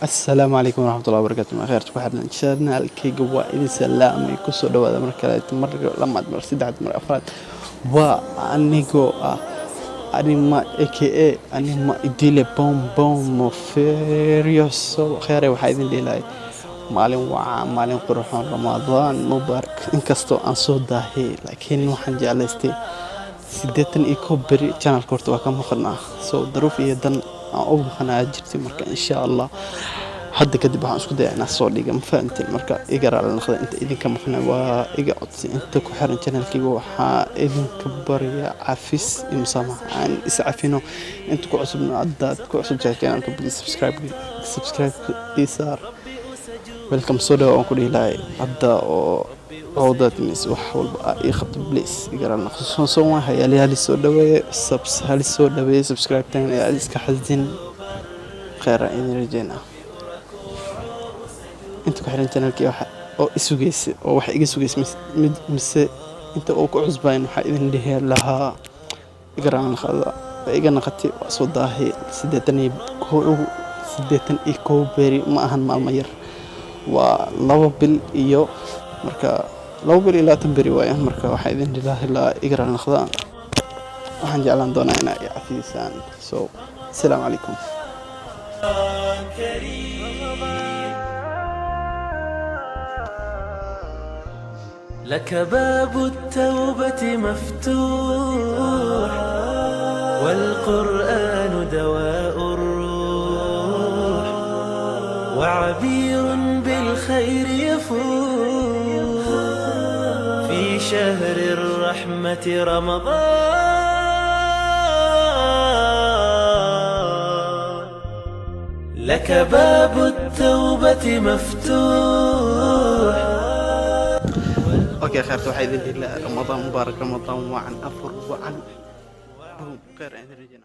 السلام عليكم ورحمة الله وبركاته. ما خير تكون حدنا انشارنا الكي جوا إذا سلام يكسر دوا هذا مرة مرة لما تمر سدعة مرة أفراد وأنيجو أني ما AKA أني ما إديله بوم بوم فيريوسو خير وحيد اللي لاي مالين قرحان رمضان مبارك إنكستو أنصو داهي لكن وحن جالستي سيدتن إيكو بري channel كورتوا كم مخنا ظروف يدن أو مخنا أجرتي مركا إن شاء الله hadda kadib waxaan isku dayaa inaan soo dhiga ma fahanteen marka iga raali noqda inta idinka maqnaa waa iga codsi inta ku xiran channelkiga waxaa idinka bariya cafis iyo musamaha aan is cafino inta ku cusubna haddaad ku cusub tahay channelka please subscribe isaar welcome soo dhawo aan ku dhihi lahay hadda oo that means wax walba ii qabto please iga raali noqdo soo waa hayaali soo dhaweeye subscribe tan ayaa iska xasdin khayr idin rajaynaa inta ku xiran channelkii waxa oo isugeysa oo wax iga sugeysa mise inta oo ku cusbaan waxa idin dhihi lahaa igraan khada iga naqati soo daahay 81 beri ma ahan maalmo yar waa 2 bil iyo marka 2 bil ilaa 10 beri waaya marka waxa idin dhihi lahaa igraan khada waxaan jeclaan doonaa inaa i cafisaan so assalamu alaykum لك باب التوبة مفتوح والقرآن دواء الروح وعبير بالخير يفوح في شهر الرحمة رمضان لك باب التوبة مفتوح اوكي خير توحيد الله رمضان مبارك رمضان وعن افر وعن خير عند الرجال